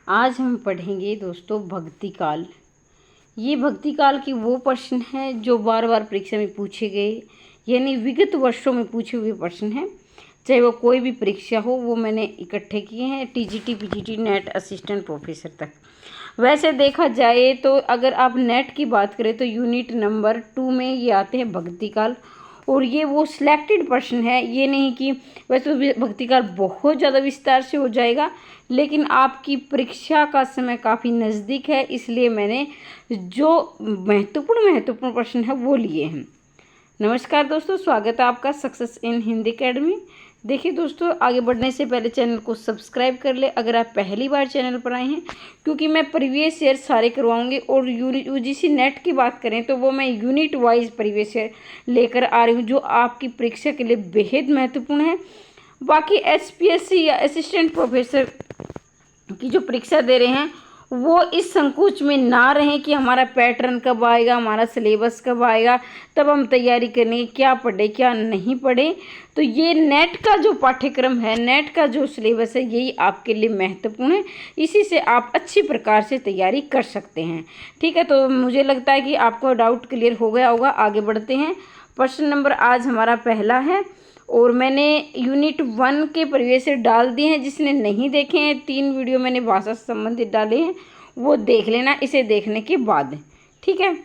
आज हम पढ़ेंगे दोस्तों भक्ति काल। ये भक्ति काल की वो प्रश्न हैं जो बार बार परीक्षा में पूछे गए, यानी विगत वर्षों में पूछे हुए प्रश्न हैं। चाहे वो कोई भी परीक्षा हो, वो मैंने इकट्ठे किए हैं TGT, PGT, net, assistant professor तक। वैसे देखा जाए तो अगर आप नेट की बात करें तो यूनिट नंबर 2 में ये आते हैं भक्ति काल, और ये वो सिलेक्टेड प्रश्न है। ये नहीं कि वैसे तो भक्ति काल बहुत ज़्यादा विस्तार से हो जाएगा, लेकिन आपकी परीक्षा का समय काफ़ी नज़दीक है, इसलिए मैंने जो महत्वपूर्ण प्रश्न है वो लिए हैं। नमस्कार दोस्तों, स्वागत है आपका सक्सेस इन हिंदी एकेडमी। देखिए दोस्तों, आगे बढ़ने से पहले चैनल को सब्सक्राइब कर ले अगर आप पहली बार चैनल पर आए हैं, क्योंकि मैं प्रीवियस ईयर सारे करवाऊंगी। और यूजीसी नेट की बात करें तो वो मैं यूनिट वाइज प्रीवियस ईयर लेकर आ रही हूँ, जो आपकी परीक्षा के लिए बेहद महत्वपूर्ण है। बाकी एसपीएससी या असिस्टेंट प्रोफेसर की जो परीक्षा दे रहे हैं वो इस संकोच में ना रहें कि हमारा पैटर्न कब आएगा, हमारा सिलेबस कब आएगा, तब हम तैयारी करेंगे, क्या पढ़े क्या नहीं पढ़े। तो ये नेट का जो पाठ्यक्रम है, नेट का जो सिलेबस है, यही आपके लिए महत्वपूर्ण है। इसी से आप अच्छी प्रकार से तैयारी कर सकते हैं। ठीक है, तो मुझे लगता है कि आपको डाउट क्लियर हो गया होगा। आगे बढ़ते हैं। प्रश्न नंबर आज हमारा पहला है, और मैंने यूनिट 1 के प्रीवियस ईयर डाल दिए हैं। जिसने नहीं देखे हैं, 3 वीडियो मैंने भाषा से संबंधित डाले हैं, वो देख लेना इसे देखने के बाद। ठीक है।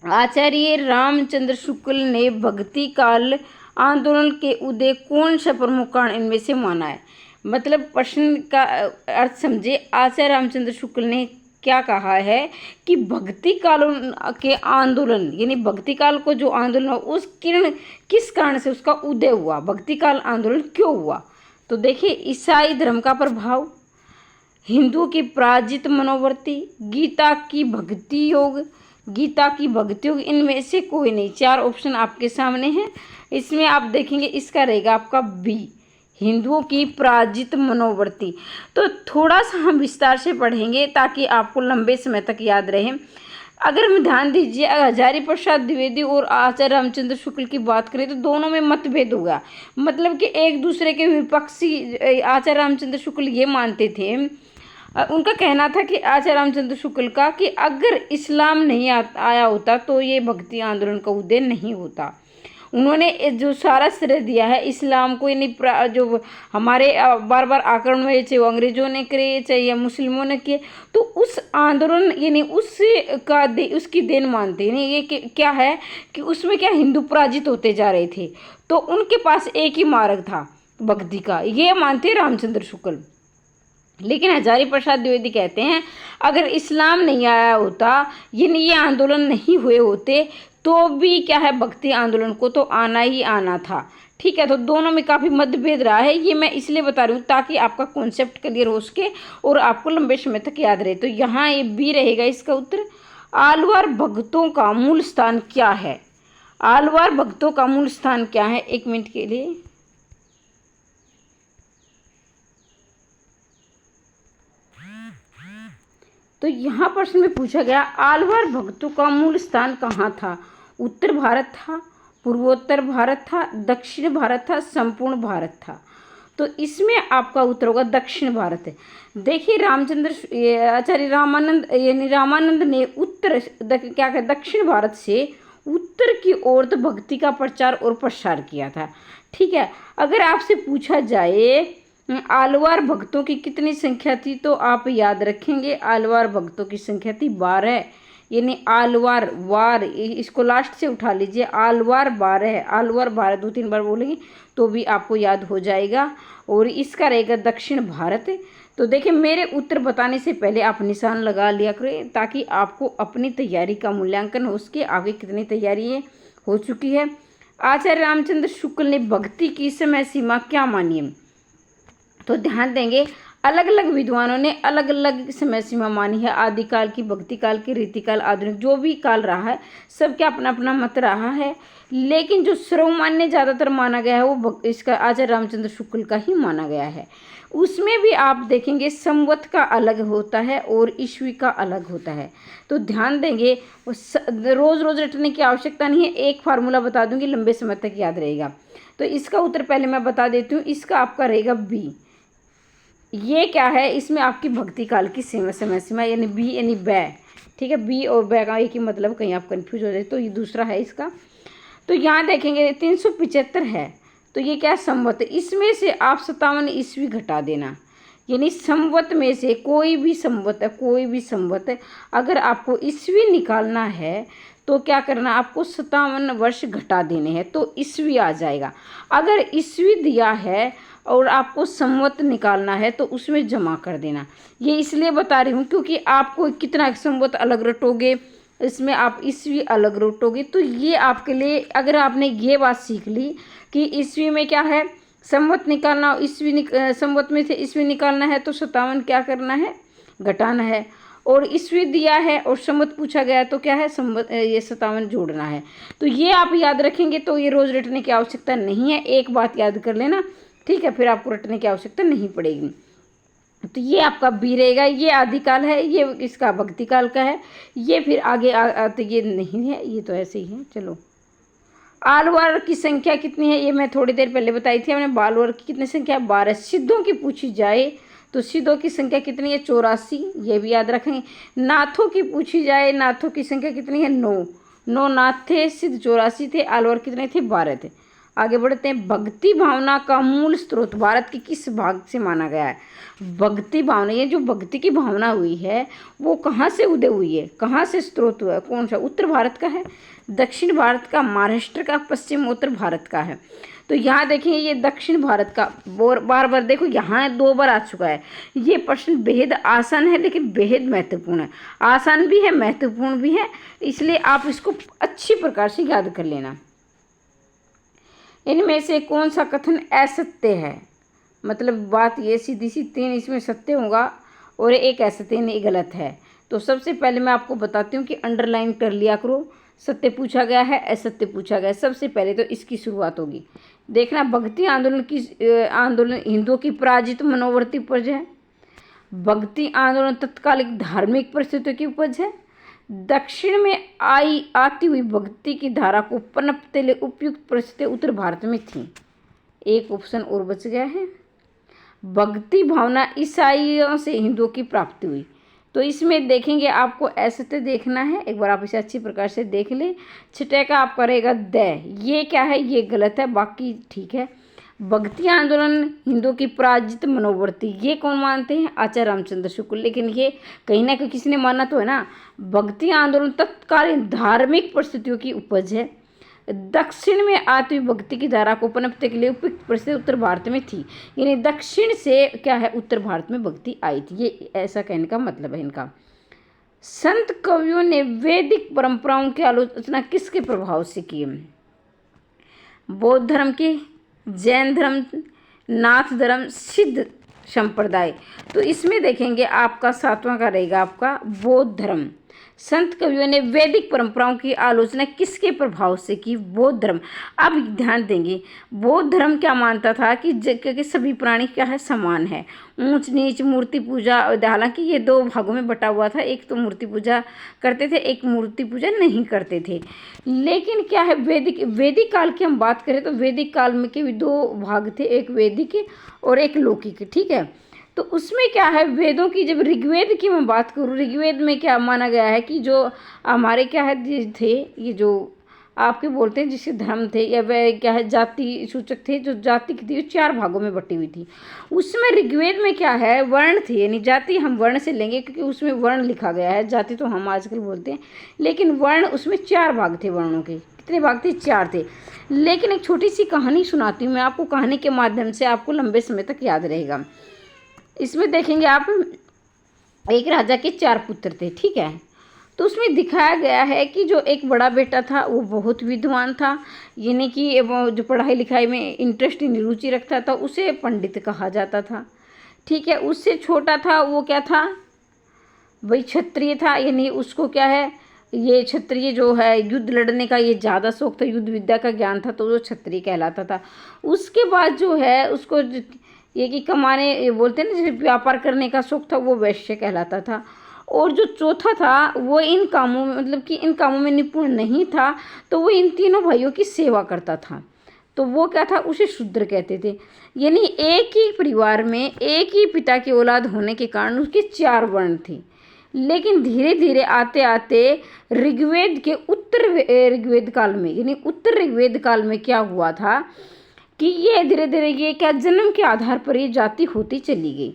आचार्य रामचंद्र शुक्ल ने भक्ति काल आंदोलन के उदय कौन सा प्रमुख कारण इनमें से माना है। मतलब प्रश्न का अर्थ समझे। आचार्य रामचंद्र शुक्ल ने क्या कहा है कि भक्ति काल के आंदोलन, यानी भक्ति काल को जो आंदोलन हुआ उस किस कारण से उसका उदय हुआ, भक्ति काल आंदोलन क्यों हुआ। तो देखिए, ईसाई धर्म का प्रभाव, हिंदुओं की पराजित मनोवृत्ति, गीता की भक्ति योग, इनमें से कोई नहीं। 4 ऑप्शन आपके सामने हैं। इसमें आप देखेंगे इसका रहेगा आपका बी, हिंदुओं की पराजित मनोवृत्ति। तो थोड़ा सा हम विस्तार से पढ़ेंगे ताकि आपको लंबे समय तक याद रहे। अगर हम ध्यान दीजिए, हजारी प्रसाद द्विवेदी और आचार्य रामचंद्र शुक्ल की बात करें तो दोनों में मतभेद होगा। मतलब कि एक दूसरे के विपक्षी आचार्य रामचंद्र शुक्ल ये मानते थे, उनका कहना था कि आचार्य रामचंद्र शुक्ल का कि अगर इस्लाम नहीं आया होता तो ये भक्ति आंदोलन का उदय नहीं होता। उन्होंने जो सारा श्रेय दिया है इस्लाम को, यानी जो हमारे बार बार आक्रमण हुए, चाहे वो अंग्रेजों ने करे चाहे या मुस्लिमों ने किए, तो उस आंदोलन यानी उसकी देन मानते हैं। ये क्या है कि उसमें क्या हिंदू पराजित होते जा रहे थे, तो उनके पास एक ही मार्ग था भक्ति का, ये मानते रामचंद्र शुक्ल। लेकिन हजारी प्रसाद द्विवेदी कहते हैं अगर इस्लाम नहीं आया होता, ये आंदोलन नहीं हुए होते, तो भी क्या है, भक्ति आंदोलन को तो आना ही आना था। ठीक है, तो दोनों में काफ़ी मतभेद रहा है। ये मैं इसलिए बता रही हूँ ताकि आपका कॉन्सेप्ट क्लियर हो सके और आपको लंबे समय तक याद रहे। तो यहाँ ये बी रहेगा इसका उत्तर। आलवार भक्तों का मूल स्थान क्या है। आलवार भक्तों का मूल स्थान क्या है, 1 मिनट के लिए। तो यहाँ प्रश्न में पूछा गया आलवार भक्तों का मूल स्थान कहाँ था। उत्तर भारत था, पूर्वोत्तर भारत था, दक्षिण भारत था, संपूर्ण भारत था। तो इसमें आपका उत्तर होगा दक्षिण भारत है। देखिए, आचार्य रामानंद ने क्या कहा, दक्षिण भारत से उत्तर की ओर तो भक्ति का प्रचार और प्रसार किया था। ठीक है, अगर आपसे पूछा जाए आलवार भक्तों की कितनी संख्या थी, तो आप याद रखेंगे आलवार भक्तों की संख्या थी 12, यानी आलवार वार, इसको लास्ट से उठा लीजिए, आलवार 12 है। आलवार 12 2-3 बार बोलेंगे तो भी आपको याद हो जाएगा, और इसका रहेगा दक्षिण भारत। तो देखिए, मेरे उत्तर बताने से पहले आप निशान लगा लिया करें ताकि आपको अपनी तैयारी का मूल्यांकन हो सके, आगे कितनी तैयारी हो चुकी है। आचार्य रामचंद्र शुक्ल ने भक्ति की समय सीमा क्या मानी है, तो ध्यान देंगे अलग अलग विद्वानों ने अलग अलग समय सीमा मानी है। आदिकाल की, भक्ति काल की, रीतिकाल, आधुनिक, जो भी काल रहा है सबका अपना अपना मत रहा है। लेकिन जो सर्वमान्य ज़्यादातर माना गया है वो इसका आचार्य रामचंद्र शुक्ल का ही माना गया है। उसमें भी आप देखेंगे संवत का अलग होता है और ईस्वी का अलग होता है। तो ध्यान देंगे, रोज़ रोज़ रटने की आवश्यकता नहीं है, एक फार्मूला बता दूंगी, लंबे समय तक याद रहेगा। तो इसका उत्तर पहले मैं बता देती हूँ, इसका आपका रहेगा बी, ये क्या है, इसमें आपकी भक्ति काल की समय सीमा यानी बी यानी बै, ठीक है। बी और बै का एक ही मतलब, कहीं आप कंफ्यूज हो जाए तो ये दूसरा है इसका। तो यहाँ देखेंगे 375 है, तो ये क्या संवत, इसमें से आप 57 ईस्वी घटा देना, यानी संवत में से कोई भी संवत है, कोई भी संवत है अगर आपको ईस्वी निकालना है तो क्या करना, आपको 57 वर्ष घटा देने हैं तो ईस्वी आ जाएगा। अगर ईस्वी दिया है और आपको संवत निकालना है तो उसमें जमा कर देना। ये इसलिए बता रही हूँ क्योंकि आपको कितना संवत अलग रटोगे, इसमें आप ईस्वी अलग रटोगे, तो ये आपके लिए, अगर आपने ये बात सीख ली कि ईस्वी में क्या है संवत निकालना, ईस्वी संवत में से ईस्वी निकालना है तो 57 क्या करना है, घटाना है। और ईस्वी दिया है और संवत पूछा गया तो क्या है, संवत ये 57 जोड़ना है। तो ये आप याद रखेंगे तो ये रोज़ रटने की आवश्यकता नहीं है, एक बात याद कर लेना, ठीक है, फिर आपको रटने की आवश्यकता नहीं पड़ेगी। तो ये आपका बी रहेगा, ये आदिकाल है, ये इसका भक्ति काल का है, ये फिर आगे तो ये नहीं है, ये तो ऐसे ही है। चलो, आलवार की संख्या कितनी है ये मैं थोड़ी देर पहले बताई थी हमने। बालवार की कितनी संख्या है, 12। सिद्धों की पूछी जाए तो सिद्धों की संख्या कितनी है, 84, ये भी याद रखेंगे। नाथों की पूछी जाए, नाथों की संख्या कितनी है, 9। 9 नाथ थे, सिद्ध 84 थे, आलवार कितने थे, 12 थे। आगे बढ़ते हैं। भक्ति भावना का मूल स्रोत भारत के किस भाग से माना गया है। भक्ति भावना, ये जो भक्ति की भावना हुई है वो कहाँ से उदय हुई है, कहाँ से स्रोत हुआ है, कौन सा, उत्तर भारत का है, दक्षिण भारत का, महाराष्ट्र का, पश्चिम उत्तर भारत का है। तो यहाँ देखें ये दक्षिण भारत का, बार बार देखो यहाँ 2 बार आ चुका है। ये प्रश्न बेहद आसान है लेकिन बेहद महत्वपूर्ण है, आसान भी है महत्वपूर्ण भी है, इसलिए आप इसको अच्छी प्रकार से याद कर लेना। इनमें से कौन सा कथन असत्य है, मतलब बात ये सीधी सी 3 इसमें सत्य होगा और एक असत्य नहीं, गलत है। तो सबसे पहले मैं आपको बताती हूँ कि अंडरलाइन कर लिया करो, सत्य पूछा गया है, असत्य पूछा गया है। सबसे पहले तो इसकी शुरुआत होगी, देखना भक्ति आंदोलन हिंदुओं की पराजित मनोवृत्ति उपज है। भक्ति आंदोलन तत्कालिक धार्मिक परिस्थितियों की उपज है। दक्षिण में आती हुई भक्ति की धारा को पनपते लिए उपयुक्त परिस्थिति उत्तर भारत में थी। एक ऑप्शन और बच गया है। भक्ति भावना ईसाइयों से हिंदुओं की प्राप्ति हुई, तो इसमें देखेंगे आपको असत्य देखना है, एक बार आप इसे अच्छी प्रकार से देख लें। छठे का आपका रहेगा द, ये क्या है, ये गलत है, बाकी ठीक है। भक्ति आंदोलन हिंदुओं की पराजित मनोवृत्ति, ये कौन मानते हैं, आचार्य रामचंद्र शुक्ल, लेकिन ये कहीं ना कहीं किसी ने माना तो है ना। भक्ति आंदोलन तत्कालीन धार्मिक परिस्थितियों की उपज है। दक्षिण में आती हुई भक्ति की धारा को पनपने के लिए उपयुक्त परिस्थिति उत्तर भारत में थी, यानी दक्षिण से क्या है, उत्तर भारत में भक्ति आई थी, ये ऐसा कहने का मतलब है इनका। संत कवियों ने वैदिक परंपराओं की आलोचना किसके प्रभाव से की, बौद्ध धर्म की, जैन धर्म, नाथ धर्म, सिद्ध संप्रदाय। तो इसमें देखेंगे आपका 7वां का रहेगा आपका बौद्ध धर्म। संत कवियों ने वैदिक परंपराओं की आलोचना किसके प्रभाव से की, बौद्ध धर्म। अब ध्यान देंगे, बौद्ध धर्म क्या मानता था कि सभी प्राणी क्या है, समान है, ऊंच नीच, मूर्ति पूजा, हालांकि ये 2 भागों में बटा हुआ था, एक तो मूर्ति पूजा करते थे, एक मूर्ति पूजा नहीं करते थे। लेकिन क्या है, वैदिक काल की हम बात करें तो वैदिक काल में के भी 2 भाग थे, एक वैदिक और एक लौकिक, ठीक है। तो उसमें क्या है, वेदों की, जब ऋग्वेद की मैं बात करूँ, ऋग्वेद में क्या माना गया है कि जो हमारे क्या है थे, ये जो आपके बोलते हैं जिसके धर्म थे या वह क्या है जाति सूचक थे, जो जाति की थी 4 भागों में बटी हुई थी। उसमें ऋग्वेद में क्या है, वर्ण थे, यानी जाति हम वर्ण से लेंगे क्योंकि उसमें वर्ण लिखा गया है, जाति तो हम आजकल बोलते हैं, लेकिन वर्ण उसमें 4 भाग थे, वर्णों के कितने भाग थे, 4 थे। लेकिन एक छोटी सी कहानी सुनाती हूँ मैं आपको, कहानी के माध्यम से आपको लंबे समय तक याद रहेगा। इसमें देखेंगे आप, एक राजा के 4 पुत्र थे, ठीक है। तो उसमें दिखाया गया है कि जो एक बड़ा बेटा था वो बहुत विद्वान था, यानी कि वो जो पढ़ाई लिखाई में इंटरेस्ट, रुचि रखता था, उसे पंडित कहा जाता था, ठीक है। उससे छोटा था वो क्या था, वही क्षत्रिय था, यानी उसको क्या है, ये क्षत्रिय जो है युद्ध लड़ने का ये ज़्यादा शौक था, युद्ध विद्या का ज्ञान था, तो वो क्षत्रिय कहलाता था। उसके बाद जो है उसको ये कि कमाने, ये बोलते हैं ना जैसे व्यापार करने का शौक था, वो वैश्य कहलाता था। और जो चौथा था वो इन कामों में, मतलब कि इन कामों में निपुण नहीं था, तो वो इन तीनों भाइयों की सेवा करता था। तो वो क्या था, उसे शूद्र कहते थे। यानी एक ही परिवार में एक ही पिता की औलाद होने के कारण उसके 4 वर्ण थे। लेकिन धीरे धीरे आते आते ऋग्वेद के ऋग्वेद काल में, यानी उत्तर ऋग्वेद काल में क्या हुआ था कि ये धीरे धीरे ये क्या जन्म के आधार पर ये जाति होती चली गई।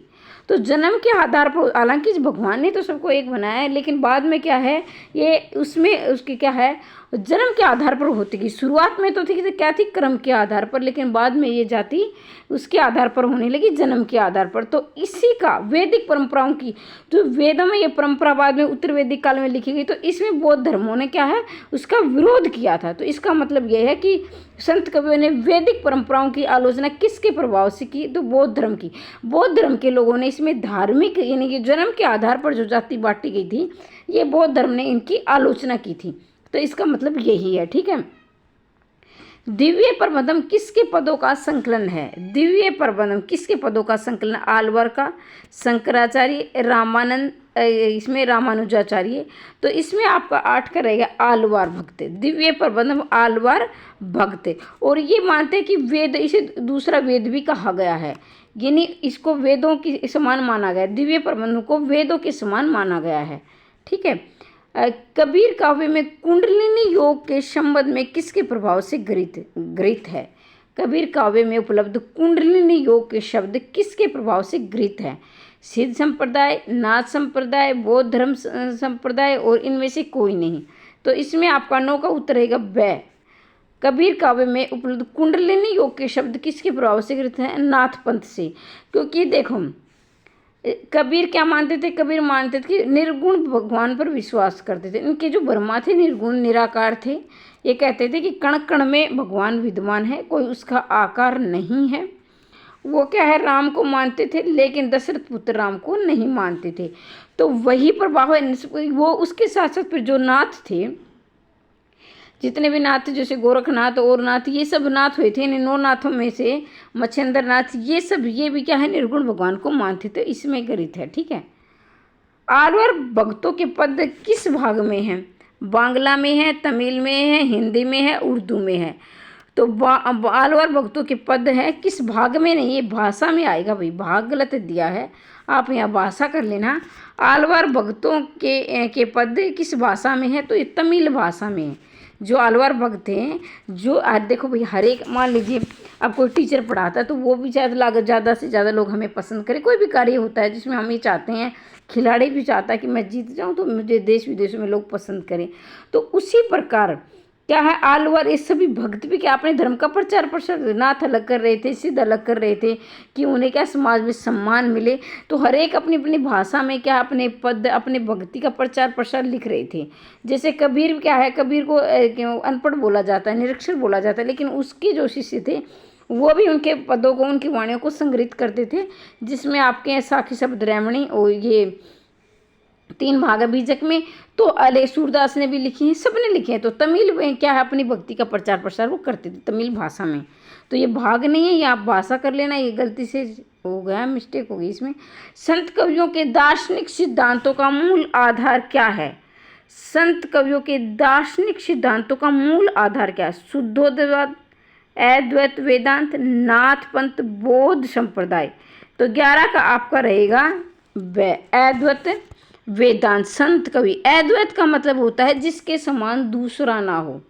तो जन्म के आधार पर, हालांकि भगवान ने तो सबको एक बनाया है, लेकिन बाद में क्या है, ये उसमें उसकी क्या है, जन्म के आधार पर होती गई। शुरुआत में तो थी कि क्या थी, कर्म के आधार पर, लेकिन बाद में ये जाति उसके आधार पर होने लगी, जन्म के आधार पर। तो इसी का वैदिक परंपराओं की, जो वेदों में ये परंपरा बाद में उत्तर वैदिक काल में लिखी गई, तो इसमें बौद्ध धर्मों ने क्या है, उसका विरोध किया था। तो इसका मतलब यह है कि संत कवियों ने वैदिक परंपराओं की आलोचना किसके प्रभाव से की, तो बौद्ध धर्म की। बौद्ध धर्म के लोगों ने इसमें धार्मिक, यानी कि जन्म के आधार पर जो जाति बांटी गई थी, ये बौद्ध धर्म ने इनकी आलोचना की थी। तो इसका मतलब यही है, ठीक है। दिव्य प्रबंधम किसके पदों का संकलन है? दिव्य प्रबंधम किसके पदों का संकलन? आलवर का, शंकराचार्य, रामानंद, इसमें रामानुजाचार्य। तो इसमें आपका 8 का रहेगा आलवार भक्त। दिव्य प्रबंधम आलवार भक्त। और ये मानते हैं कि वेद, इसे दूसरा वेद भी कहा गया है, यानी इसको वेदों के समान माना गया, दिव्य प्रबंधों को वेदों के समान माना गया है, ठीक है। कबीर काव्य में कुंडलिनी योग के संबंध में किसके प्रभाव से गृहीत है? कबीर काव्य में उपलब्ध कुंडलिनी योग के शब्द किसके प्रभाव से गृहीत है? सिद्ध संप्रदाय, नाथ संप्रदाय, बौद्ध धर्म संप्रदाय, और इनमें से कोई नहीं। तो इसमें आपका 9 का उत्तर रहेगा ब। कबीर काव्य में उपलब्ध कुंडलिनी योग के शब्द किसके प्रभाव से गृहीत है? नाथ पंथ से। क्योंकि देखो, कबीर क्या मानते थे? कबीर मानते थे कि निर्गुण भगवान पर विश्वास करते थे। इनके जो ब्रह्मा थे निर्गुण निराकार थे। ये कहते थे कि कण कण में भगवान विद्यमान है, कोई उसका आकार नहीं है। वो क्या है, राम को मानते थे, लेकिन दशरथ पुत्र राम को नहीं मानते थे। तो वही प्रभाव है वो। उसके साथ साथ फिर जो नाथ थे, जितने भी नाथ थे, जैसे गोरखनाथ और नाथ, ये सब नाथ हुए थे। इन 9 नाथों में से मच्छिंद्र नाथ, ये सब, ये भी क्या है, निर्गुण भगवान को मानते थे। इसमें गृहीत है, ठीक है। आलवर भक्तों के पद किस भाग में हैं? बांग्ला में है, तमिल में है, हिंदी में है, उर्दू में है। तो आलवर भक्तों के पद है किस भाग में? नहीं, ये भाषा में आएगा भाई, भाग गलत दिया है, आप यहाँ भाषा कर लेना। आलवर भक्तों के पद किस भाषा में है? तो ये तमिल भाषा में है। जो आलवार भक्त हैं, जो देखो भाई, हर एक, मान लीजिए अब कोई टीचर पढ़ाता है तो वो भी ज़्यादा से ज़्यादा लोग हमें पसंद करें। कोई भी कार्य होता है जिसमें हम ये चाहते हैं, खिलाड़ी भी चाहता है कि मैं जीत जाऊं, तो मुझे देश विदेशों में लोग पसंद करें। तो उसी प्रकार क्या है, आलवर ये सभी भक्त भी क्या अपने धर्म का प्रचार प्रसार, नाथ अलग कर रहे थे, सिद्ध अलग कर रहे थे कि उन्हें क्या समाज में सम्मान मिले। तो हर एक अपनी अपनी भाषा में क्या अपने पद, अपने भक्ति का प्रचार प्रसार लिख रहे थे। जैसे कबीर क्या है, कबीर को अनपढ़ बोला जाता है, निरक्षर बोला जाता है, लेकिन उसके जो शिष्य थे वो भी उनके पदों को, उनकी वाणियों को संग्रहित करते थे, जिसमें आपके साखी शब्द रैमणी और ये 3 भाग है बीजक में। तो अले सूरदास ने भी लिखी हैं, सबने लिखे हैं। तो तमिल में क्या है, अपनी भक्ति का प्रचार प्रसार वो करते थे तमिल भाषा में। तो ये भाग नहीं है, ये आप भाषा कर लेना, ये गलती से हो गया, मिस्टेक हो गई इसमें। संत कवियों के दार्शनिक सिद्धांतों का मूल आधार क्या है? संत कवियों के दार्शनिक सिद्धांतों का मूल आधार क्या है? शुद्धोदयवाद, अद्वैत वेदांत, नाथ पंथ, बौद्ध संप्रदाय। तो 11 का आपका रहेगा अद्वैत वेदांत। संत कवि, अद्वैत का मतलब होता है जिसके समान दूसरा ना हो,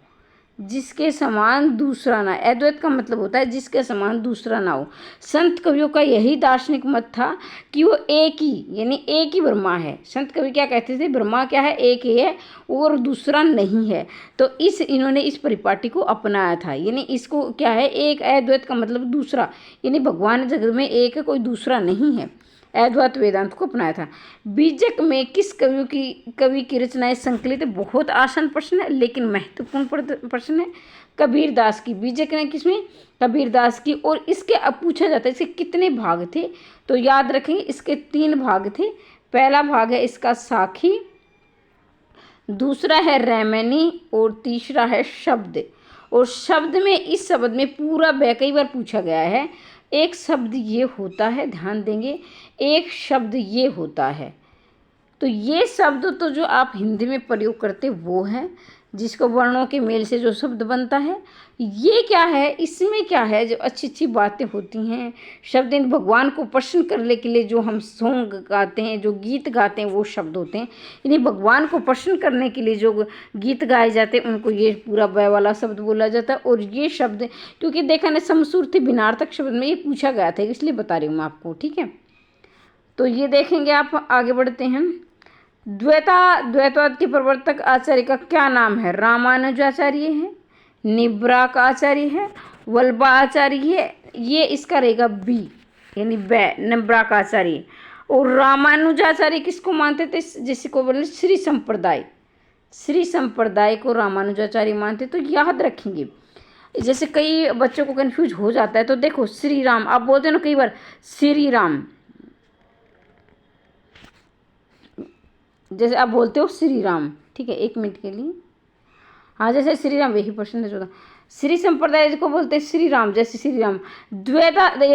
जिसके समान दूसरा ना। अद्वैत का मतलब होता है जिसके समान दूसरा ना हो। संत कवियों का यही दार्शनिक मत था कि वो एक ही, यानी एक ही ब्रह्मा है। संत कवि क्या कहते थे, ब्रह्मा क्या है, एक ही है और दूसरा नहीं है। तो इन्होंने इस परिपाटी को अपनाया था, यानी इसको क्या है, एक अद्वैत का मतलब दूसरा, यानी भगवान जगत में एक है, कोई दूसरा नहीं है। अद्वैत वेदांत को अपनाया था। बीजक में किस कवि की रचनाएं संकलित है? बहुत आसान प्रश्न है, लेकिन महत्वपूर्ण प्रश्न है। कबीरदास की। बीजक ने किसमें? कबीरदास की। और इसके अब पूछा जाता है इसके कितने भाग थे? तो याद रखेंगे इसके 3 भाग थे। पहला भाग है इसका साखी, दूसरा है रैमनी और तीसरा है शब्द। और शब्द में, इस शब्द में पूरा कई बार पूछा गया है। एक शब्द ये होता है, ध्यान देंगे, एक शब्द ये होता है। तो ये शब्द तो जो आप हिंदी में प्रयोग करते वो है, जिसको वर्णों के मेल से जो शब्द बनता है। ये क्या है, इसमें क्या है, जो अच्छी अच्छी बातें होती हैं शब्द, इन भगवान को प्रसन्न करने के लिए जो हम सॉन्ग गाते हैं, जो गीत गाते हैं, वो शब्द होते हैं। इन्हीं भगवान को प्रसन्न करने के लिए जो गीत गाए जाते हैं उनको ये पूरा बै वाला शब्द बोला जाता है। और ये शब्द क्योंकि देखा ना समसूर थे भिन्नार्थक शब्द में ये पूछा गया था, इसलिए बता रही हूँ मैं आपको, ठीक है। तो ये देखेंगे आप, आगे बढ़ते हैं। द्वैतवाद के प्रवर्तक आचार्य का क्या नाम है? रामानुजाचार्य है, निब्राक आचार्य है, वल्लभा आचार्य है। ये इसका रहेगा बी, यानी निब्राक आचार्य। और रामानुजाचार्य किसको मानते थे? जैसे को बोले श्री संप्रदाय, श्री संप्रदाय को रामानुजाचार्य मानते। तो याद रखेंगे, जैसे कई बच्चों को कन्फ्यूज हो जाता है। तो देखो श्री राम आप बोलते हो ना कई बार, श्री राम, जैसे आप बोलते हो श्री राम, ठीक है, 1 मिनट के लिए। हाँ, जैसे श्री राम, यही प्रश्न है 14। श्री संप्रदाय को बोलते हैं श्री राम, जैसे श्री राम।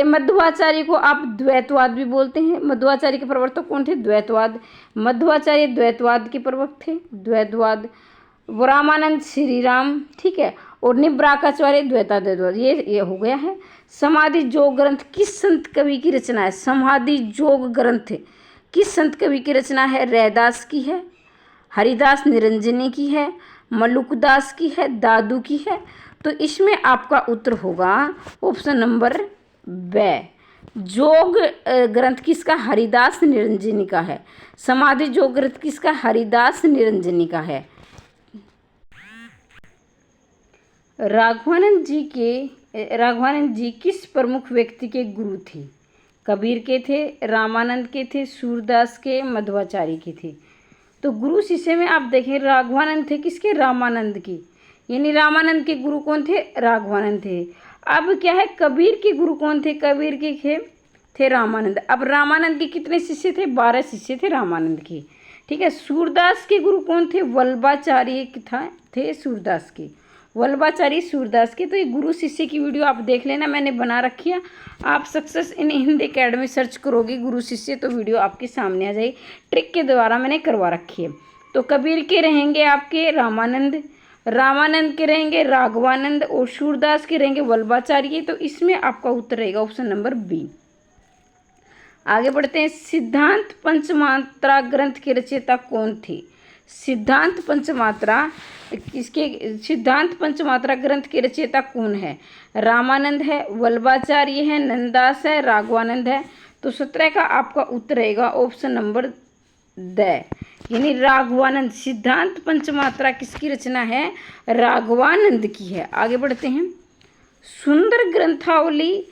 मध्वाचार्य को आप द्वैतवाद भी बोलते हैं। मध्वाचार्य के प्रवर्तक कौन थे? द्वैतवाद। मध्वाचार्य द्वैतवाद के प्रवर्तक थे, द्वैतवाद। रामानंद श्री राम, ठीक है। और निब्राकाचार्य द्वैतवाद। ये हो गया है। समाधि जोग ग्रंथ किस संत कवि की रचना है? समाधि जोग ग्रंथ किस संत कवि की रचना है? रैदास की है, हरिदास निरंजनी की है, मलुकदास की है, दादू की है। तो इसमें आपका उत्तर होगा ऑप्शन नंबर ब। जोग ग्रंथ किसका? हरिदास निरंजनी का है। समाधि जोग ग्रंथ किसका? हरिदास निरंजनी का है। राघवानंद जी किस प्रमुख व्यक्ति के गुरु थे? कबीर के थे, रामानंद के थे, सूरदास के, मध्वाचार्य के थे। तो गुरु शिष्य में आप देखें राघवानंद थे किसके? रामानंद के, यानी रामानंद के गुरु कौन थे? राघवानंद थे। अब क्या है, कबीर के गुरु कौन थे? कबीर के थे रामानंद। अब रामानंद के कितने शिष्य थे? 12 शिष्य थे रामानंद के, ठीक है। सूरदास के गुरु कौन थे? वल्लभाचार्य थे सूरदास के, वल्लभाचार्य सूरदास के। तो ये गुरु शिष्य की वीडियो आप देख लेना, मैंने बना रखी है। आप success in Hindi academy search करोगे गुरु शिष्य तो वीडियो आपके सामने आ जाएगी, ट्रिक के द्वारा मैंने करवा रखी है। तो कबीर के रहेंगे आपके रामानंद, रामानंद के रहेंगे राघवानंद, और सूरदास के रहेंगे वल्लभाचार्य। तो इसमें आपका उत्तर रहेगा ऑप्शन नंबर बी। आगे बढ़ते हैं। सिद्धांत पंचमात्रा ग्रंथ के रचयिता कौन थे? सिद्धांत पंचमात्रा ग्रंथ के रचयिता कौन है? रामानंद है, वल्लभाचार्य है, नंददास है, राघवानंद है। तो 17 का आपका उत्तर रहेगा ऑप्शन नंबर द, यानी राघवानंद। सिद्धांत पंचमात्रा किसकी रचना है? राघवानंद की है। आगे बढ़ते हैं। सुंदर ग्रंथावली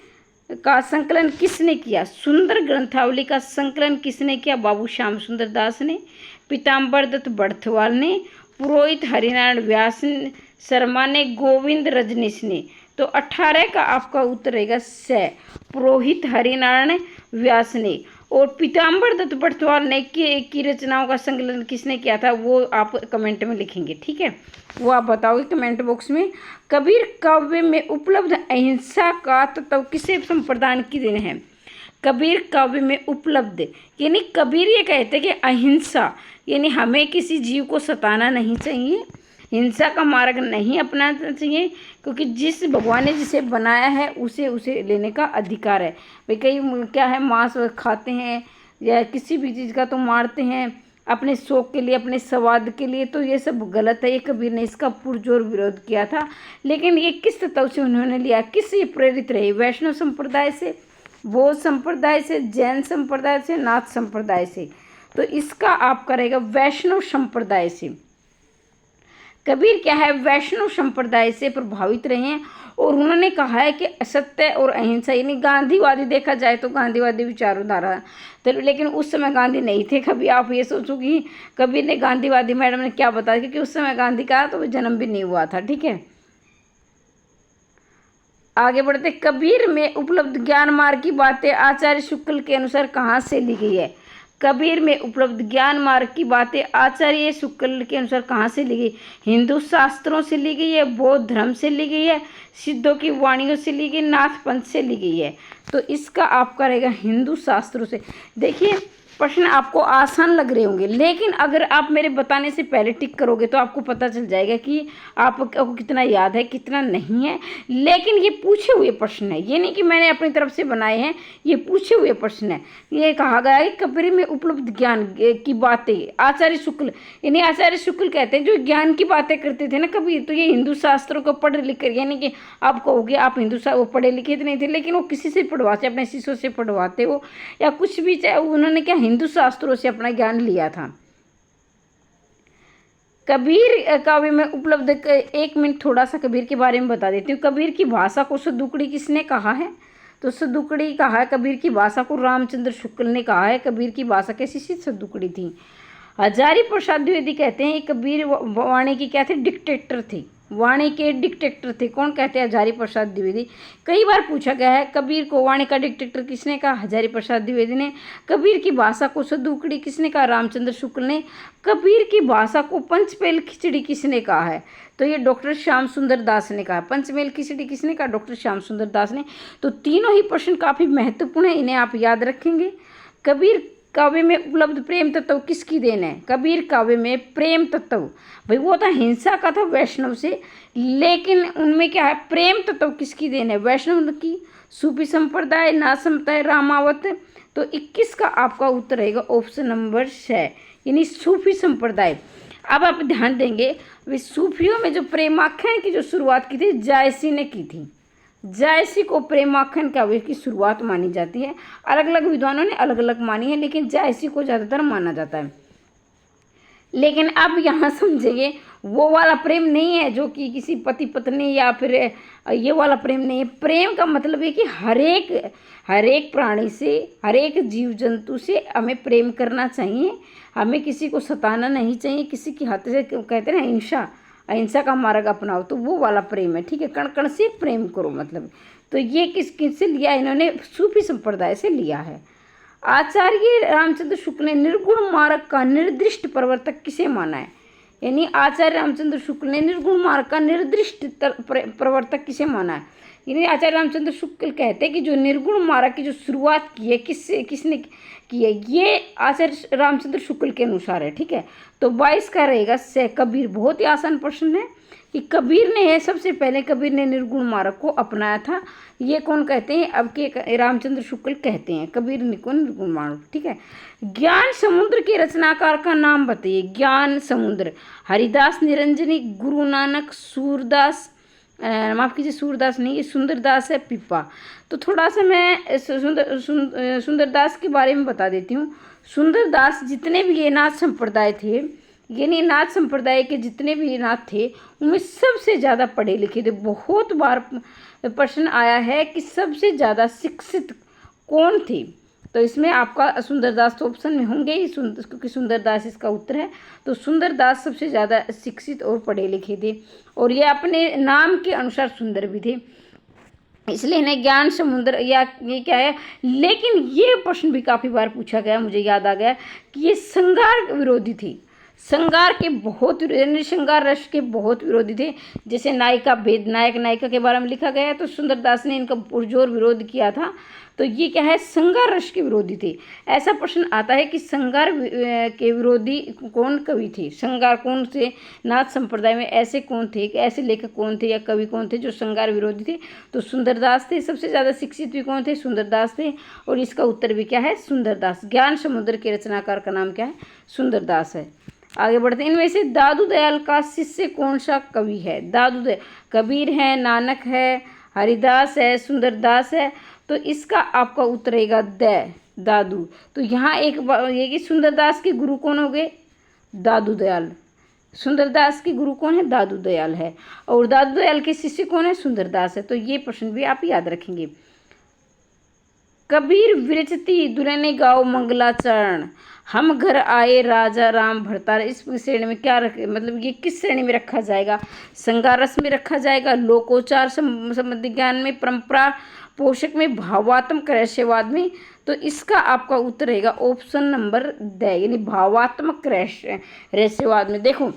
का संकलन किसने किया? सुंदर ग्रंथावली का संकलन किसने किया? बाबू श्याम सुंदर दास ने, पीताम्बर दत्त बड़थवाल ने, पुरोहित हरिनारायण व्यास शर्मा ने, गोविंद रजनीश ने। तो 18 का आपका उत्तर रहेगा स, पुरोहित हरिनारायण व्यास ने। और पीताम्बर दत्त बड़थवाल ने की रचनाओं का संकलन किसने किया था? वो आप कमेंट में लिखेंगे, ठीक है, वो आप बताओगे कमेंट बॉक्स में। कबीर काव्य में उपलब्ध अहिंसा का तत्व किसे संप्रदान की देन है? कबीर काव्य में उपलब्ध, यानी कबीर ये कहते हैं कि अहिंसा, यानी हमें किसी जीव को सताना नहीं चाहिए, हिंसा का मार्ग नहीं अपनाना चाहिए, क्योंकि जिस भगवान ने जिसे बनाया है उसे लेने का अधिकार है। भाई कई क्या है, मांस खाते हैं या किसी भी चीज़ का तो मारते हैं अपने शौक के लिए, अपने स्वाद के लिए, तो ये सब गलत है। ये कबीर ने इसका पुरजोर विरोध किया था। लेकिन ये किस तत्व से उन्होंने लिया, किससे प्रेरित रहे? वैष्णव संप्रदाय से, बौद्ध संप्रदाय से, जैन संप्रदाय से, नाथ संप्रदाय से। तो इसका आपका रहेगा वैष्णव संप्रदाय से। कबीर क्या है, वैष्णव संप्रदाय से प्रभावित रहे हैं। और उन्होंने कहा है कि असत्य और अहिंसा, यानी गांधीवादी, देखा जाए तो गांधीवादी विचारधारा, तो लेकिन उस समय गांधी नहीं थे। कभी आप ये सोचो कि कबीर ने गांधीवादी, मैडम ने क्या बताया, क्योंकि उस समय गांधी का तो जन्म भी नहीं हुआ था, ठीक है। आगे बढ़ते। कबीर में उपलब्ध ज्ञान मार्ग की बातें आचार्य शुक्ल के अनुसार कहाँ से ली गई है? कबीर में उपलब्ध ज्ञान मार्ग की बातें आचार्य शुक्ल के अनुसार कहाँ से ली गई? हिंदू शास्त्रों से ली गई है, बौद्ध धर्म से ली गई है, सिद्धों की वाणियों से ली गई, नाथ पंथ से ली गई है। तो इसका आपका रहेगा हिंदू शास्त्रों से। देखिए प्रश्न आपको आसान लग रहे होंगे, लेकिन अगर आप मेरे बताने से पहले टिक करोगे तो आपको पता चल जाएगा कि आपको कितना याद है कितना नहीं है। लेकिन ये पूछे हुए प्रश्न है, ये नहीं कि मैंने अपनी तरफ से बनाए हैं, ये पूछे हुए प्रश्न है। ये कहा गया है कबीर में उपलब्ध ज्ञान की बातें आचार्य शुक्ल, यानी आचार्य शुक्ल कहते हैं जो ज्ञान की बातें करते थे ना कबीर, तो ये हिंदू शास्त्रों को पढ़ लिख कर, यानी कि आप कहोगे आप हिंदू वो पढ़े लिखे तो नहीं थे, लेकिन वो किसी से पढ़वाते, अपने शिष्यों से पढ़वाते हो या कुछ भी, चाहे उन्होंने क्या हिंदू शास्त्रों से अपना ज्ञान लिया था। कबीर काव्य में उपलब्ध, एक मिनट थोड़ा सा कबीर के बारे में बता देती हूँ। कबीर की भाषा को सद्दुकड़ी किसने कहा है? तो सद्दुकड़ी कहा है कबीर की भाषा को रामचंद्र शुक्ल ने कहा है। कबीर की भाषा कैसी सी? सद्दुकड़ी थी। हजारी प्रसाद द्विवेदी कहते हैं कबीर वाणी की क्या थे? डिक्टेटर थे, वाणी के डिक्टेटर थे। कौन कहते हैं? हजारी प्रसाद द्विवेदी। कई बार पूछा गया है कबीर को वाणी का डिक्टेटर किसने कहा? हजारी प्रसाद द्विवेदी ने। कबीर की भाषा को सद्दुकड़ी किसने कहा? रामचंद्र शुक्ल ने। कबीर की भाषा को पंचमेल खिचड़ी किसने कहा है? तो ये डॉक्टर श्याम सुंदर दास ने कहा। पंचमेल खिचड़ी किसने कहा? डॉक्टर श्याम सुंदर दास ने। तो तीनों ही प्रश्न काफ़ी महत्वपूर्ण है, इन्हें आप याद रखेंगे। कबीर काव्य में उपलब्ध प्रेम तत्व किसकी देन है? कबीर काव्य में प्रेम तत्व, भाई वो था हिंसा का था वैष्णव से, लेकिन उनमें क्या है? प्रेम तत्व किसकी देन है? वैष्णव की। सूफी संप्रदाय, नाथ संप्रदाय, रामावत। तो 21 का आपका उत्तर रहेगा ऑप्शन नंबर 6, यानी सूफी संप्रदाय। अब आप ध्यान देंगे, वे सूफियों में जो प्रेमाख्यान की जो शुरुआत की थी जायसी ने की थी। जायसी को प्रेमाख्यान काव्य की शुरुआत मानी जाती है। अलग अलग विद्वानों ने अलग अलग मानी है, लेकिन जायसी को ज़्यादातर माना जाता है। लेकिन अब यहाँ समझिए वो वाला प्रेम नहीं है जो कि किसी पति पत्नी या फिर ये वाला प्रेम नहीं है। प्रेम का मतलब है कि हर एक प्राणी से, हर एक जीव जंतु से हमें प्रेम करना चाहिए, हमें किसी को सताना नहीं चाहिए, किसी की हत्या से, कहते हैं ना अहिंसा का मार्ग अपनाओ, तो वो वाला प्रेम है। ठीक है, कण कण से प्रेम करो मतलब। तो ये किससे लिया? इन्होंने सूफी संप्रदाय से लिया है। आचार्य रामचंद्र शुक्ल ने निर्गुण मार्ग का निर्दिष्ट प्रवर्तक किसे माना है? यानी आचार्य रामचंद्र शुक्ल ने निर्गुण मार्ग का निर्दिष्ट प्रवर्तक किसे माना है? यानी आचार्य रामचंद्र शुक्ल कहते हैं कि जो निर्गुण मार्ग की जो शुरुआत की है किसने की है? ये आचार्य रामचंद्र शुक्ल के अनुसार है। ठीक है, तो 22 का रहेगा से कबीर। बहुत ही आसान प्रश्न है कि कबीर ने है, सबसे पहले कबीर ने निर्गुण मार्ग को अपनाया था। ये कौन कहते हैं? अब के रामचंद्र शुक्ल कहते हैं कबीर ने को निर्गुण मार्ग। ठीक है, ज्ञान समुद्र के रचनाकार का नाम बताइए। ज्ञान समुद्र, हरिदास, निरंजनी, गुरु नानक, सूरदास, माफ़ कीजिए सूरदास नहीं, ये सुंदरदास है, पिपा। तो थोड़ा सा मैं सुंदरदास के बारे में बता देती हूँ। सुंदरदास जितने भी ये नाथ संप्रदाय थे, यानी नाथ संप्रदाय के जितने भी नाथ थे उनमें सबसे ज़्यादा पढ़े लिखे थे। बहुत बार प्रश्न आया है कि सबसे ज़्यादा शिक्षित कौन थे, तो इसमें आपका सुंदरदास तो ऑप्शन में होंगे ही, क्योंकि सुंदरदास इसका उत्तर है। तो सुंदरदास सबसे ज़्यादा शिक्षित और पढ़े लिखे थे, और ये अपने नाम के अनुसार सुंदर भी थे, इसलिए इन्हें ज्ञान समुद्र या ये क्या है। लेकिन ये प्रश्न भी काफ़ी बार पूछा गया, मुझे याद आ गया कि ये श्रृंगार विरोधी थी। श्रृंगार के बहुत, श्रृंगार रस के बहुत विरोधी थे। जैसे नायिका भेद, नायक नायिका के बारे में लिखा गया है, तो सुंदरदास ने इनका पुरजोर विरोध किया था। तो ये क्या है? श्रृंगार रस के विरोधी थे। ऐसा प्रश्न आता है कि श्रृंगार के विरोधी कौन कवि थे? श्रृंगार कौन से नाथ संप्रदाय में ऐसे कौन थे, ऐसे लेखक कौन थे या कवि कौन थे जो श्रृंगार विरोधी थे? तो सुंदरदास थे। सबसे ज़्यादा शिक्षित भी कौन थे? सुंदरदास थे, और इसका उत्तर भी क्या है? सुंदरदास। ज्ञान समुद्र के रचनाकार का नाम क्या है? सुंदरदास है। आगे बढ़ते हैं। इनमें से दादू दयाल का शिष्य कौन सा कवि है? दादू दयाल, कबीर है, नानक है, हरिदास है, सुंदरदास है। तो इसका आपका उत्तर रहेगा दादू। तो यहाँ एक ये कि सुंदरदास के गुरु कौन हो गए? दादू दयाल। सुंदरदास के गुरु कौन है? दादू दयाल है, और दादू दयाल के शिष्य कौन है? सुंदरदास है। तो ये प्रश्न भी आप याद रखेंगे। कबीर विरचती दुल्हने गाओ मंगलाचरण, हम घर आए राजा राम भरतार, इस श्रेणी में क्या मतलब ये किस श्रेणी में रखा जाएगा? श्रृंगार रस में रखा जाएगा, लोकोचार संबंधी ज्ञान में, परंपरा पोषक में, भावात्मक रहस्यवाद में। तो इसका आपका उत्तर रहेगा ऑप्शन नंबर द, यानी भावात्मक रहस्यवाद में। देखो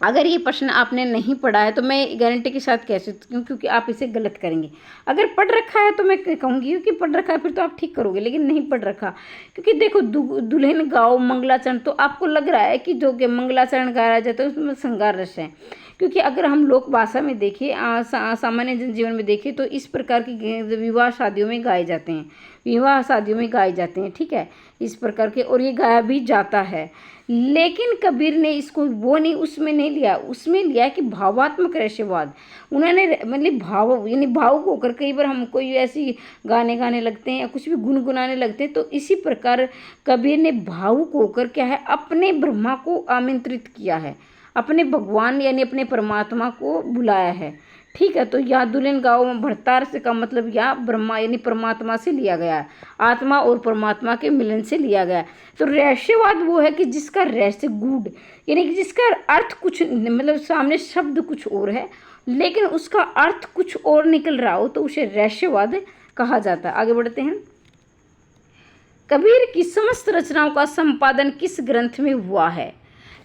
अगर ये प्रश्न आपने नहीं पढ़ा है तो मैं गारंटी के साथ कह सकती हूँ, क्योंकि आप इसे गलत करेंगे। अगर पढ़ रखा है तो मैं कहूँगी कि पढ़ रखा है फिर तो आप ठीक करोगे, लेकिन नहीं पढ़ रखा, क्योंकि देखो दुल्हन गाओ मंगलाचरण, तो आपको लग रहा है कि जो कि मंगलाचरण गाया जाता है उसमें श्रृंगार रस है। क्योंकि अगर हम लोक भाषा में देखें, सामान्य जनजीवन में देखें, तो इस प्रकार की विवाह शादियों में गाए जाते हैं, विवाह शादियों में गाए जाते हैं, ठीक है, इस प्रकार के, और ये गाया भी जाता है। लेकिन कबीर ने इसको वो नहीं, उसमें नहीं लिया, उसमें लिया कि भावात्मक रहस्यवाद। उन्होंने मतलब भाव यानी भावुक होकर, कई बार हम कोई ऐसी गाने लगते हैं या कुछ भी गुनगुनाने लगते हैं, तो इसी प्रकार कबीर ने भावुक होकर क्या है, अपने ब्रह्मा को आमंत्रित किया है, अपने भगवान यानी अपने परमात्मा को बुलाया है, ठीक है। तो यहाँ दुल्हन गाओ भरतार से का मतलब यहाँ ब्रह्मा यानी परमात्मा से लिया गया है, आत्मा और परमात्मा के मिलन से लिया गया है। तो रहस्यवाद वो है कि जिसका रहस्य गूढ़ यानी कि जिसका अर्थ कुछ मतलब सामने शब्द कुछ और है लेकिन उसका अर्थ कुछ और निकल रहा हो, तो उसे रहस्यवाद कहा जाता है। आगे बढ़ते हैं। कबीर की समस्त रचनाओं का संपादन किस ग्रंथ में हुआ है?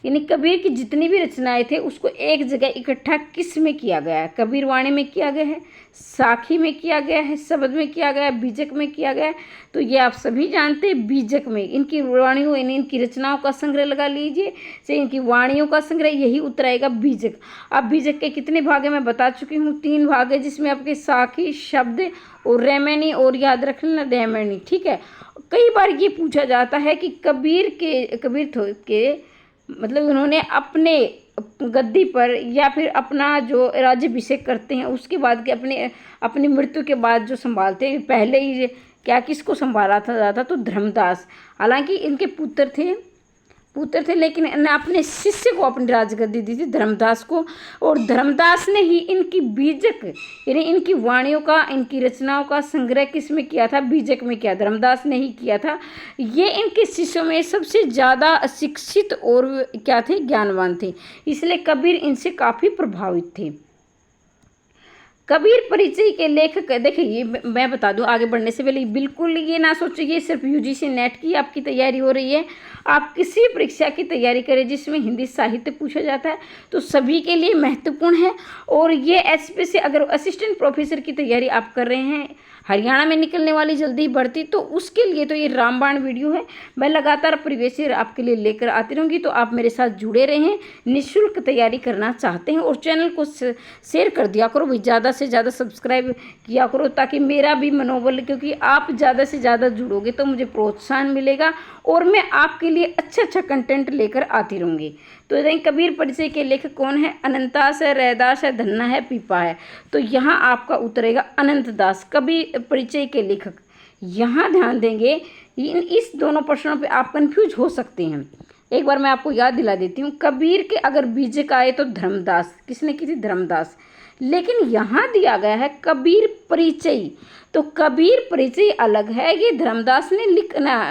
यानी कबीर की जितनी भी रचनाएं थे उसको एक जगह इकट्ठा किस में किया गया है? कबीर वाणी में किया गया है, साखी में किया गया है, शब्द में किया गया है, बीजक में किया गया है। तो ये आप सभी जानते हैं, बीजक में। इनकी वाणियों यानी इनकी रचनाओं का संग्रह लगा लीजिए, से इनकी वाणियों का संग्रह, यही उत्तर आएगा बीजक। अब बीजक के कितने भाग है मैं बता चुकी हूँ, 3 भाग है, जिसमें आपके साखी, शब्द और रैमैनी, और याद रख लेना रैमैनी, ठीक है। कई बार ये पूछा जाता है कि कबीर के मतलब उन्होंने अपने गद्दी पर या फिर अपना जो राज्याभिषेक करते हैं उसके बाद के अपनी मृत्यु के बाद जो संभालते हैं, पहले ही क्या किसको संभाला था जाता? तो धर्मदास। हालांकि इनके पुत्र थे लेकिन इन्हें अपने शिष्य को अपनी राजगद्दी दी थी, धर्मदास को, और धर्मदास ने ही इनकी बीजक यानी इनकी वाणियों का, इनकी रचनाओं का संग्रह किस में किया था? बीजक में किया, धर्मदास ने ही किया था। ये इनके शिष्यों में सबसे ज़्यादा शिक्षित और क्या थे? ज्ञानवान थे, इसलिए कबीर इनसे काफ़ी प्रभावित थे। कबीर परिचय के लेखक, देखिए ये मैं बता दूं आगे बढ़ने से पहले, बिल्कुल ये ना सोचिए सिर्फ यूजीसी नेट की आपकी तैयारी हो रही है। आप किसी परीक्षा की तैयारी करें जिसमें हिंदी साहित्य पूछा जाता है तो सभी के लिए महत्वपूर्ण है। और ये एसपी से अगर असिस्टेंट प्रोफेसर की तैयारी आप कर रहे हैं, हरियाणा में निकलने वाली जल्दी भर्ती, तो उसके लिए तो ये रामबाण वीडियो है। मैं लगातार प्रीवियस ईयर आपके लिए लेकर आती रहूँगी, तो आप मेरे साथ जुड़े रहें। निःशुल्क तैयारी करना चाहते हैं और चैनल को शेयर कर दिया करो भाई, ज़्यादा से ज़्यादा सब्सक्राइब किया करो, ताकि मेरा भी मनोबल, क्योंकि आप ज़्यादा से ज़्यादा जुड़ोगे तो मुझे प्रोत्साहन मिलेगा और मैं आपके लिए अच्छा कंटेंट लेकर आती रहूँगी। तो देखिए कबीर परिचय के लेखक कौन है? अनंतदास है, रैदास है, धन्ना है, पीपा है। तो यहाँ आपका उतरेगा अनंतदास, कबीर परिचय के लेखक। यहाँ ध्यान देंगे, इस दोनों प्रश्नों पे आप कंफ्यूज हो सकते हैं। एक बार मैं आपको याद दिला देती हूँ। कबीर के अगर बीजक आए तो धर्मदास, किसने की थी? धर्मदास। लेकिन यहाँ दिया गया है कबीर परिचय, तो कबीर परिचय अलग है, ये धर्मदास ने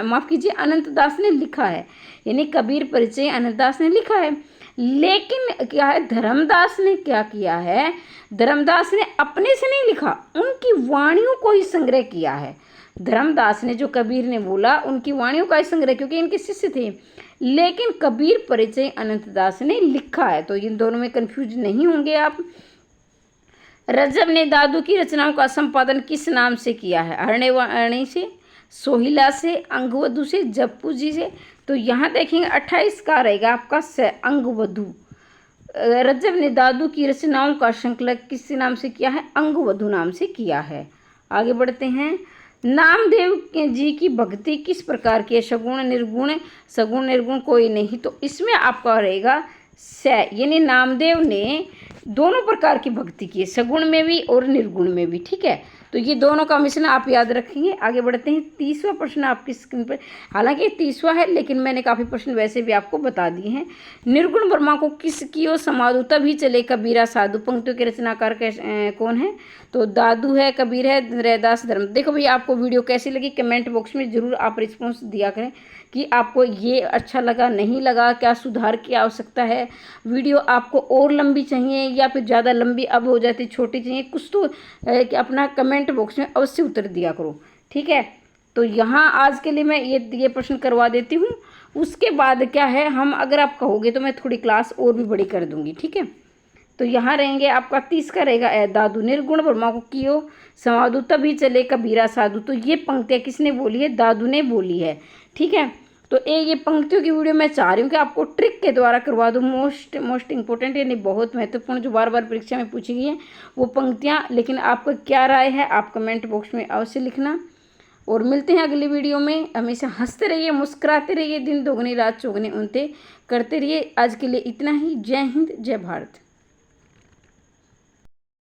माफ़ कीजिए अनंतदास ने लिखा है। यानी कबीर परिचय अनंतदास ने लिखा है, लेकिन क्या है, धर्मदास ने क्या किया है? धर्मदास ने अपने से नहीं लिखा, उनकी वाणियों को ही संग्रह किया है। धर्मदास ने जो कबीर ने बोला उनकी वाणियों का ही संग्रह, क्योंकि इनके शिष्य थे। लेकिन कबीर परिचय अनंतदास ने लिखा है, तो इन दोनों में कंफ्यूज नहीं होंगे आप। रजब ने दादू की रचनाओं का संपादन किस नाम से किया है? अरण्यवाणी से, सोहिला से, अंगवधु से, जप्पू जी से। तो यहाँ देखेंगे 28 का रहेगा आपका अंगवधु। रजब ने दादू की रचनाओं का संकलन किस नाम से किया है? अंगवधु नाम से किया है। आगे बढ़ते हैं। नामदेव जी की भक्ति किस प्रकार की है? सगुण निर्गुण, सगुण निर्गुण कोई नहीं। तो इसमें आपका रहेगा यानी नामदेव ने दोनों प्रकार की भक्ति की है, सगुण में भी और निर्गुण में भी, ठीक है। तो ये दोनों का मिश्रण आप याद रखेंगे। आगे बढ़ते हैं। 30वां प्रश्न आपकी स्क्रीन पर, हालांकि 30वां है लेकिन मैंने काफ़ी प्रश्न वैसे भी आपको बता दिए हैं। निर्गुण ब्रह्मा को किस कियो समाधु तभी चले कबीरा साधु। पंक्तियों के रचनाकार कौन है? तो दादू है, कबीर है, रैदास, धर्म। देखो भैया आपको वीडियो कैसी लगी कमेंट बॉक्स में ज़रूर आप रिस्पॉन्स दिया करें कि आपको ये अच्छा लगा, नहीं लगा, क्या सुधार की आवश्यकता है, वीडियो आपको और लंबी चाहिए या फिर ज़्यादा लंबी अब हो जाती छोटी चाहिए, कुछ तो कि अपना कमेंट बॉक्स में अवश्य उत्तर दिया करो, ठीक है। तो यहाँ आज के लिए मैं ये प्रश्न करवा देती हूँ। उसके बाद क्या है, हम अगर आप कहोगे तो मैं थोड़ी क्लास और भी बड़ी कर दूँगी, ठीक है। तो यहाँ रहेंगे आपका 30 का रहेगा, ए दादू निर्गुण ब्रह्मा को कियो संवादु तभी चले कबीरा साधु। तो ये पंक्तियाँ किसने बोली है, दादू ने बोली है, ठीक है। तो ये पंक्तियों की वीडियो मैं चाह रही हूँ कि आपको ट्रिक के द्वारा करवा दूँ। मोस्ट इंपॉर्टेंट यानी बहुत महत्वपूर्ण जो बार बार परीक्षा में पूछी गई है वो पंक्तियाँ। लेकिन आपका क्या राय है आप कमेंट बॉक्स में अवश्य लिखना। और मिलते हैं अगली वीडियो में। हमेशा हंसते रहिए, मुस्कुराते रहिए, दिन दोगुनी रात चौगुनी उनते करते रहिए। आज के लिए इतना ही। जय हिंद, जय भारत।